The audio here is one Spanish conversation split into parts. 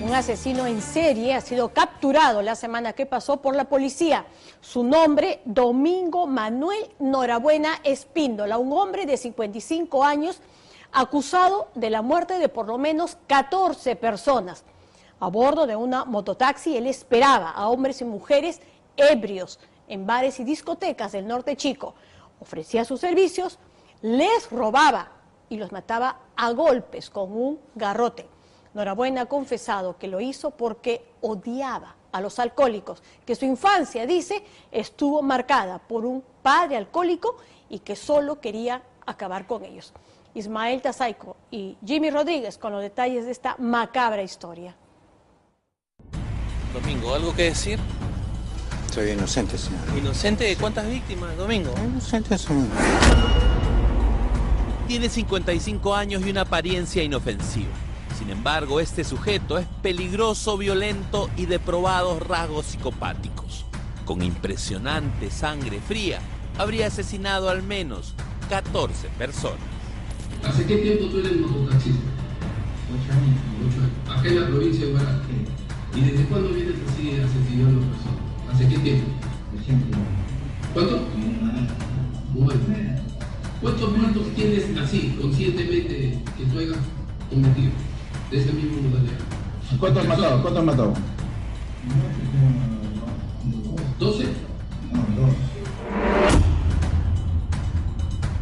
Un asesino en serie ha sido capturado la semana que pasó por la policía. Su nombre, Domingo Manuel Norabuena Espíndola, un hombre de 55 años acusado de la muerte de por lo menos 14 personas. A bordo de una mototaxi, él esperaba a hombres y mujeres ebrios en bares y discotecas del norte chico. Ofrecía sus servicios, les robaba y los mataba a golpes con un garrote. Norabuena ha confesado que lo hizo porque odiaba a los alcohólicos, que su infancia, dice, estuvo marcada por un padre alcohólico y que solo quería acabar con ellos. Ismael Tazaico y Jimmy Rodríguez con los detalles de esta macabra historia. Domingo, ¿algo que decir? Soy inocente, señor. ¿Inocente de cuántas víctimas, Domingo? Inocente, señor. Tiene 55 años y una apariencia inofensiva. Sin embargo, este sujeto es peligroso, violento y de probados rasgos psicopáticos. Con impresionante sangre fría, habría asesinado al menos 14 personas. ¿Hace qué tiempo tú eres mototaxista? 8 años. 8 años. Acá en la provincia de Huaral. ¿Y desde cuándo vienes así asesinando personas? ¿Hace qué tiempo? Reciente. ¿Cuánto? Un año. ¿Cuántos muertos tienes así, conscientemente, que tú hayas cometido? De ese mismo modalidad. ¿Cuántos has matado? ¿Cuántos has matado? 12. No,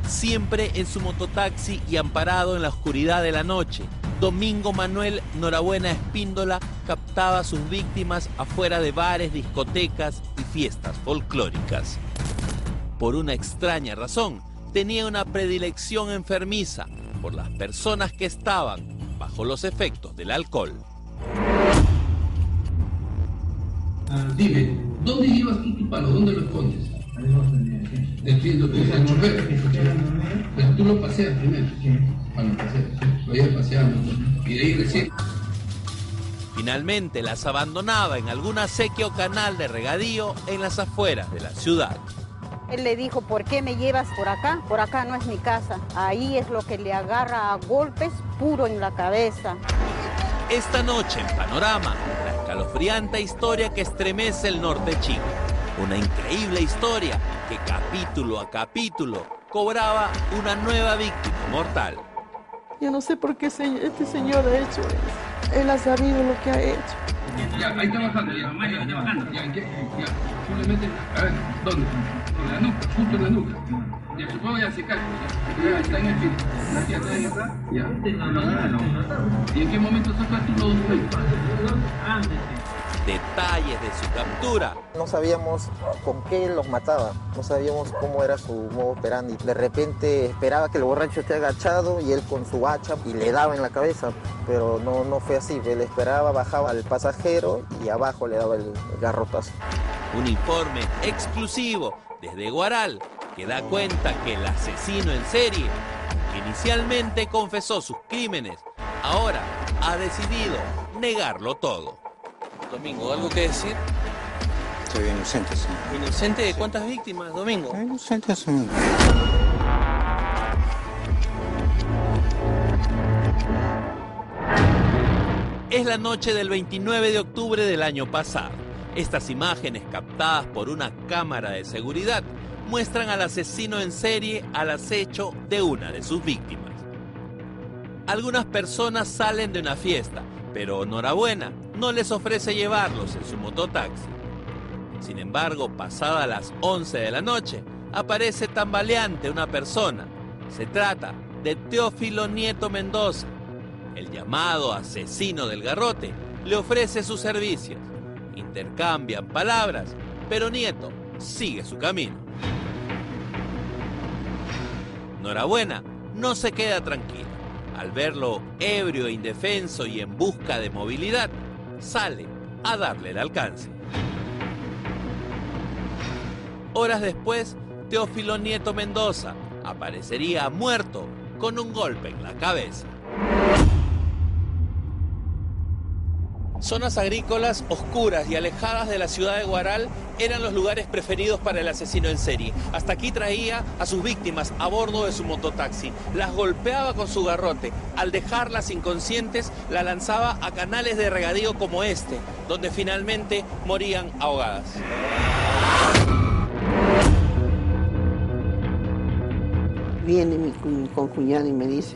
2. Siempre en su mototaxi y amparado en la oscuridad de la noche, Domingo Manuel Norabuena Espíndola captaba a sus víctimas afuera de bares, discotecas y fiestas folclóricas. Por una extraña razón, tenía una predilección enfermiza por las personas que estaban bajo los efectos del alcohol. Dime, ¿dónde llevas tú tu palo? ¿Dónde lo escondes? Defiendo que es el chofer. Pero tú lo paseas primero. Lo paseas. Lo llevas paseando. Y de ahí recién. Finalmente las abandonaba en alguna acequia o canal de regadío en las afueras de la ciudad. Él le dijo, ¿por qué me llevas por acá? Por acá no es mi casa. Ahí es lo que le agarra a golpes puro en la cabeza. Esta noche en Panorama, la escalofriante historia que estremece el norte chico. Una increíble historia que capítulo a capítulo cobraba una nueva víctima mortal. Yo no sé por qué este señor ha hecho eso. Él ha sabido lo que ha hecho. Ya, ahí está bajando, ya, bajando. Ya, ¿en qué? Ya, tú le metes, a ver, ¿dónde? En la nuca, justo en la nuca. Ya, supongo ya se cae, ya, está en el piso. Aquí atrás, atrás, ya. ¿Y en qué momento sacas tú los dos? Detalles de su captura. No sabíamos con qué los mataba, no sabíamos cómo era su modo operandi. De repente esperaba que el borracho esté agachado y él con su hacha y le daba en la cabeza, pero no fue así. Él esperaba, bajaba al pasajero y abajo le daba el garrotazo. Un informe exclusivo desde Huaral que da cuenta que el asesino en serie, que inicialmente confesó sus crímenes, ahora ha decidido negarlo todo. Domingo, ¿algo que decir? Soy inocente, señor. ¿Inocente de cuántas víctimas, Domingo? Soy inocente, señor. Es la noche del 29 de octubre del año pasado. Estas imágenes captadas por una cámara de seguridad muestran al asesino en serie al acecho de una de sus víctimas. Algunas personas salen de una fiesta, pero Norabuena no les ofrece llevarlos en su mototaxi. Sin embargo, pasadas las 11 de la noche, aparece tambaleante una persona. Se trata de Teófilo Nieto Mendoza. El llamado asesino del garrote le ofrece sus servicios. Intercambian palabras, pero Nieto sigue su camino. Norabuena no se queda tranquila. Al verlo ebrio e indefenso y en busca de movilidad, sale a darle el alcance. Horas después, Teófilo Nieto Mendoza aparecería muerto con un golpe en la cabeza. Zonas agrícolas oscuras y alejadas de la ciudad de Huaral eran los lugares preferidos para el asesino en serie. Hasta aquí traía a sus víctimas a bordo de su mototaxi, las golpeaba con su garrote. Al dejarlas inconscientes, la lanzaba a canales de regadío como este, donde finalmente morían ahogadas. Viene mi concuñada y me dice,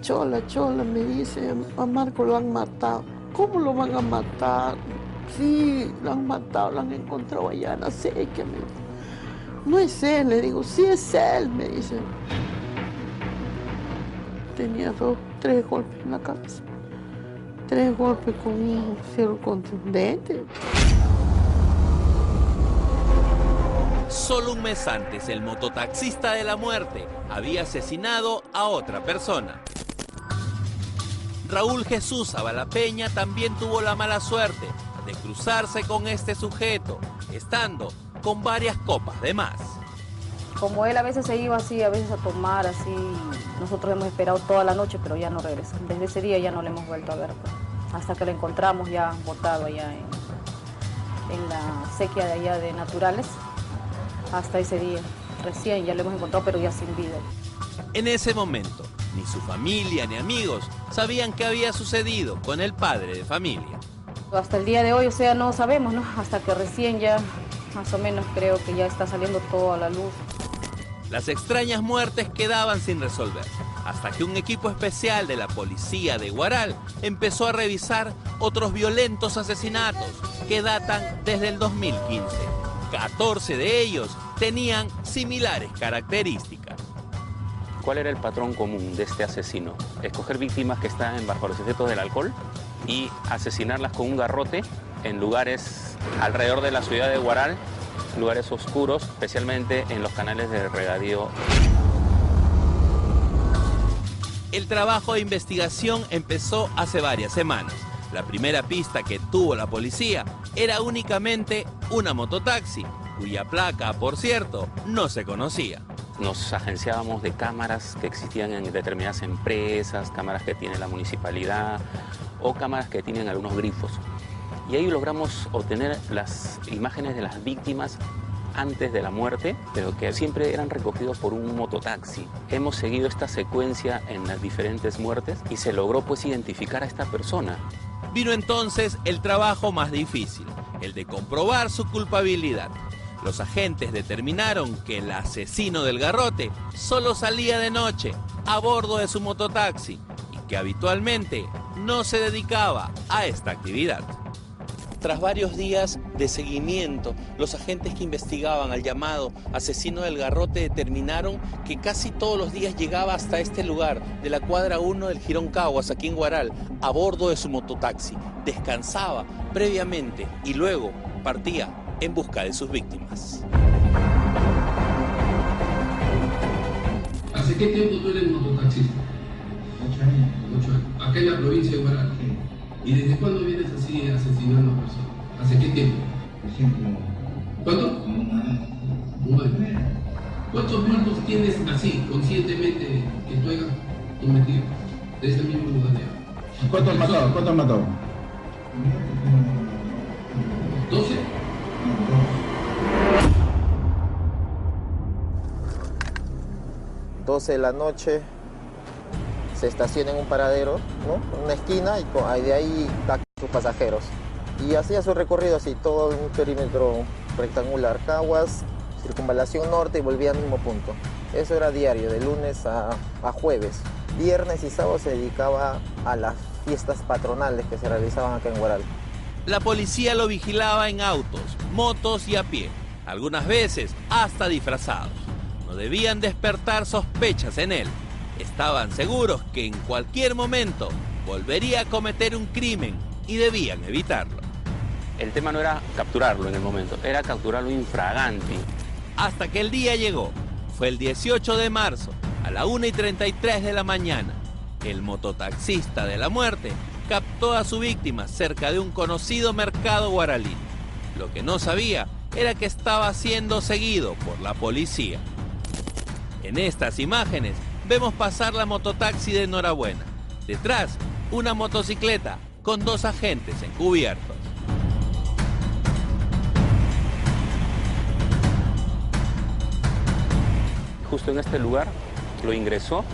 chola, me dice, a Marco lo han matado. ¿Cómo lo van a matar? Sí, lo han matado, lo han encontrado allá en la sequía. No es él, le digo, sí es él, me dice. Tenía 3 golpes en la cabeza. 3 golpes con un fierro contundente. Solo un mes antes, el mototaxista de la muerte había asesinado a otra persona. Raúl Jesús Abalapeña también tuvo la mala suerte de cruzarse con este sujeto, estando con varias copas de más. Como él a veces se iba así, a veces a tomar así, nosotros hemos esperado toda la noche, pero ya no regresa. Desde ese día ya no le hemos vuelto a ver, pues, hasta que lo encontramos ya botado allá en la sequía de allá de Naturales. Hasta ese día, recién ya lo hemos encontrado, pero ya sin vida. En ese momento, ni su familia ni amigos sabían qué había sucedido con el padre de familia. Hasta el día de hoy, o sea, no sabemos, ¿no? Hasta que recién ya, más o menos, creo que ya está saliendo todo a la luz. Las extrañas muertes quedaban sin resolver, hasta que un equipo especial de la policía de Huaral empezó a revisar otros violentos asesinatos que datan desde el 2015. 14 de ellos tenían similares características. ¿Cuál era el patrón común de este asesino? Escoger víctimas que están bajo los efectos del alcohol y asesinarlas con un garrote en lugares alrededor de la ciudad de Huaral, lugares oscuros, especialmente en los canales de regadío. El trabajo de investigación empezó hace varias semanas. La primera pista que tuvo la policía era únicamente una mototaxi, cuya placa, por cierto, no se conocía. Nos agenciábamos de cámaras que existían en determinadas empresas, cámaras que tiene la municipalidad o cámaras que tienen algunos grifos. Y ahí logramos obtener las imágenes de las víctimas antes de la muerte, pero que siempre eran recogidos por un mototaxi. Hemos seguido esta secuencia en las diferentes muertes y se logró pues identificar a esta persona. Vino entonces el trabajo más difícil, el de comprobar su culpabilidad. Los agentes determinaron que el asesino del garrote solo salía de noche a bordo de su mototaxi y que habitualmente no se dedicaba a esta actividad. Tras varios días de seguimiento, los agentes que investigaban al llamado asesino del garrote determinaron que casi todos los días llegaba hasta este lugar de la cuadra 1 del Jirón Caguas, aquí en Huaral, a bordo de su mototaxi. Descansaba previamente y luego partía en busca de sus víctimas. ¿Hace qué tiempo tú eres mototaxista? 8 años. 8 años. Acá en la provincia de Huaral. Sí. ¿Y desde cuándo vienes así asesinando personas? ¿Hace qué tiempo? Recién como... ¿Cuánto? Como un año. Un año. ¿Cuántos muertos tienes así, conscientemente, que tú hayas cometido de ese mismo lugar de agua? ¿Cuántos han matado? ¿Cuántos han matado? 12. 12 de la noche, se estaciona en un paradero, ¿no? En una esquina, y de ahí saca a sus pasajeros. Y hacía su recorrido así, todo en un perímetro rectangular, Caguas, circunvalación norte, y volvía al mismo punto. Eso era diario, de lunes a jueves. Viernes y sábado se dedicaba a las fiestas patronales que se realizaban acá en Huaral. La policía lo vigilaba en autos, motos y a pie, algunas veces hasta disfrazados. No debían despertar sospechas en él. Estaban seguros que en cualquier momento volvería a cometer un crimen y debían evitarlo. El tema no era capturarlo en el momento, era capturarlo infraganti. Hasta que el día llegó. Fue el 18 de marzo, a la 1:33 de la mañana. El mototaxista de la muerte captó a su víctima cerca de un conocido mercado guaralino. Lo que no sabía era que estaba siendo seguido por la policía. En estas imágenes vemos pasar la mototaxi de Norabuena. Detrás, una motocicleta con 2 agentes encubiertos. Justo en este lugar lo ingresó,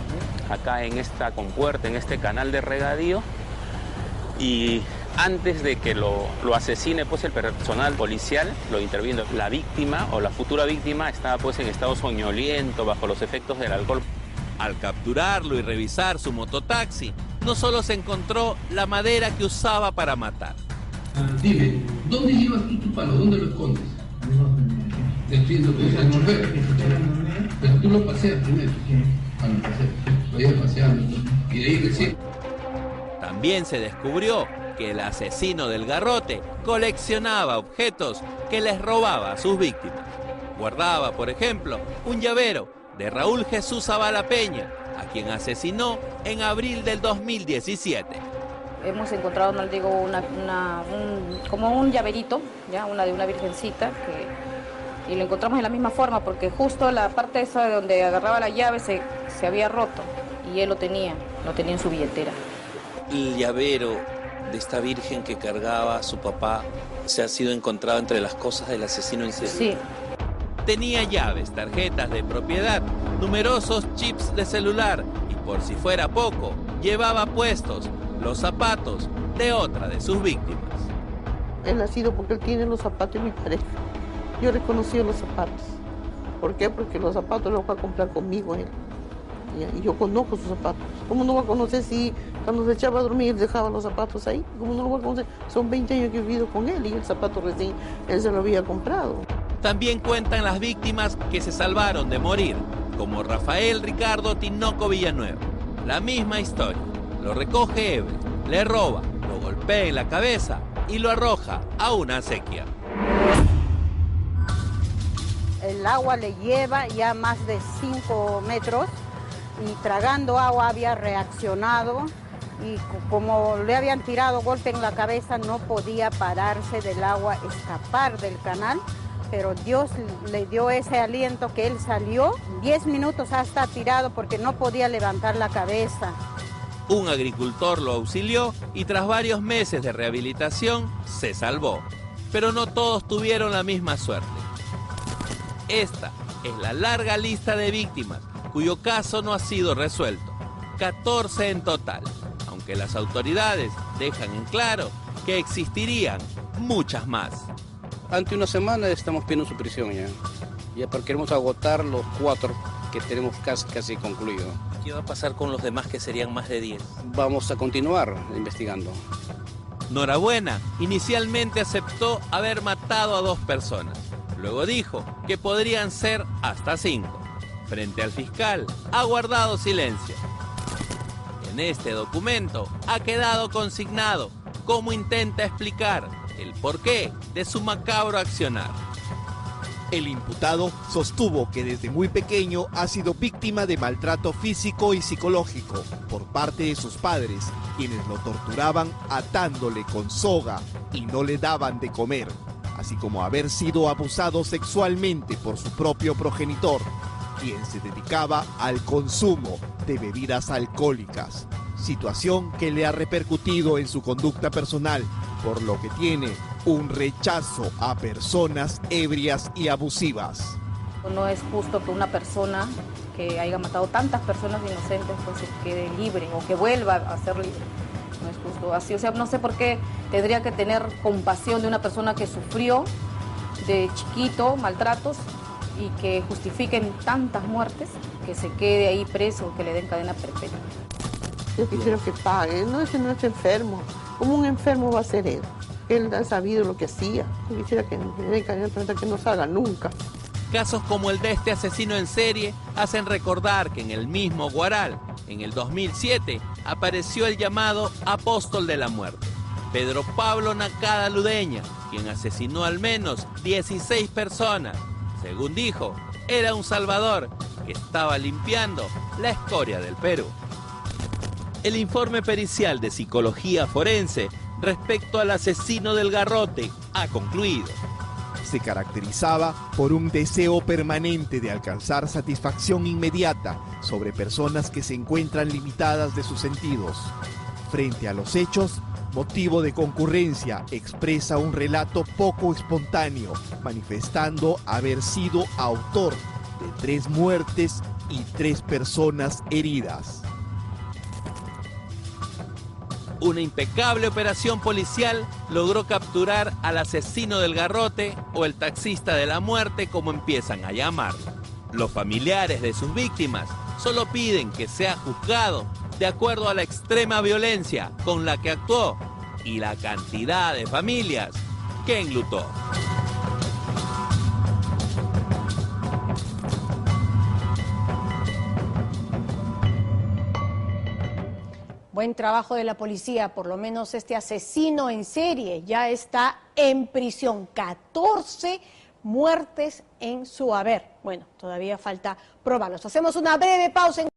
acá en esta compuerta, en este canal de regadío, y antes de que lo asesine pues el personal policial, lo intervino. La víctima o la futura víctima estaba pues en estado soñoliento, bajo los efectos del alcohol. Al capturarlo y revisar su mototaxi, no solo se encontró la madera que usaba para matar. Dime, ¿dónde llevas tú tu palo? ¿Dónde lo escondes? Entiendo que es el morder. Pero tú lo paseas primero. Lo paseas. Lo llevas paseando. Y de ahí recién. También se descubrió que el asesino del garrote coleccionaba objetos que les robaba a sus víctimas. Guardaba, por ejemplo, un llavero de Raúl Jesús Zavala Peña, a quien asesinó en abril del 2017. Hemos encontrado, no le digo, como un llaverito, ya, de una virgencita, y lo encontramos de la misma forma, porque justo la parte esa de donde agarraba la llave se había roto, y él lo tenía en su billetera. El llavero de esta virgen que cargaba a su papá se ha sido encontrado entre las cosas del asesino en serie. Sí. Tenía llaves, tarjetas de propiedad, numerosos chips de celular y, por si fuera poco, llevaba puestos los zapatos de otra de sus víctimas. Él ha sido porque él tiene los zapatos de mi pareja. Yo reconocí los zapatos. ¿Por qué? Porque los zapatos los va a comprar conmigo él. Y yo conozco sus zapatos. ¿Cómo no va a conocer si cuando se echaba a dormir dejaba los zapatos ahí? ¿Cómo no lo va a conocer? Son 20 años que he vivido con él y el zapato recién él se lo había comprado. También cuentan las víctimas que se salvaron de morir, como Rafael Ricardo Tinoco Villanueva. La misma historia. Lo recoge ebrio, le roba, lo golpea en la cabeza y lo arroja a una acequia. El agua le lleva ya más de 5 metros y tragando agua había reaccionado y como le habían tirado golpe en la cabeza no podía pararse del agua, escapar del canal. Pero Dios le dio ese aliento que él salió. 10 minutos hasta tirado porque no podía levantar la cabeza. Un agricultor lo auxilió y tras varios meses de rehabilitación se salvó. Pero no todos tuvieron la misma suerte. Esta es la larga lista de víctimas cuyo caso no ha sido resuelto. 14 en total, aunque las autoridades dejan en claro que existirían muchas más. Ante una semana estamos pidiendo su prisión ya porque queremos agotar los 4 que tenemos casi concluido. ¿Qué va a pasar con los demás que serían más de 10? Vamos a continuar investigando. Norabuena inicialmente aceptó haber matado a 2 personas. Luego dijo que podrían ser hasta 5. Frente al fiscal ha guardado silencio. En este documento ha quedado consignado cómo intenta explicar el porqué de su macabro accionar. El imputado sostuvo que desde muy pequeño ha sido víctima de maltrato físico y psicológico por parte de sus padres, quienes lo torturaban atándole con soga y no le daban de comer, así como haber sido abusado sexualmente por su propio progenitor, quien se dedicaba al consumo de bebidas alcohólicas, situación que le ha repercutido en su conducta personal, por lo que tiene un rechazo a personas ebrias y abusivas. No es justo que una persona que haya matado tantas personas inocentes pues se quede libre o que vuelva a ser libre. No es justo así, o sea, no sé por qué tendría que tener compasión de una persona que sufrió de chiquito maltratos y que justifiquen tantas muertes, que se quede ahí preso, que le den cadena perpetua. Yo quisiera que pague, no, ese no es enfermo. ¿Cómo un enfermo va a ser él? Él ha sabido lo que hacía. Yo quisiera que le den cadena perpetua, que no salga nunca. Casos como el de este asesino en serie hacen recordar que en el mismo Guaral, en el 2007, apareció el llamado Apóstol de la Muerte, Pedro Pablo Nacada Ludeña, quien asesinó al menos 16 personas. Según dijo, era un salvador que estaba limpiando la escoria del Perú. El informe pericial de psicología forense respecto al asesino del garrote ha concluido. Se caracterizaba por un deseo permanente de alcanzar satisfacción inmediata sobre personas que se encuentran limitadas de sus sentidos. Frente a los hechos, motivo de concurrencia, expresa un relato poco espontáneo, manifestando haber sido autor de 3 muertes y 3 personas heridas. Una impecable operación policial logró capturar al asesino del garrote o el taxista de la muerte, como empiezan a llamarlo. Los familiares de sus víctimas solo piden que sea juzgado de acuerdo a la extrema violencia con la que actuó y la cantidad de familias que enlutó. Buen trabajo de la policía, por lo menos este asesino en serie ya está en prisión. 14 muertes en su haber. Bueno, todavía falta probarlos. Hacemos una breve pausa.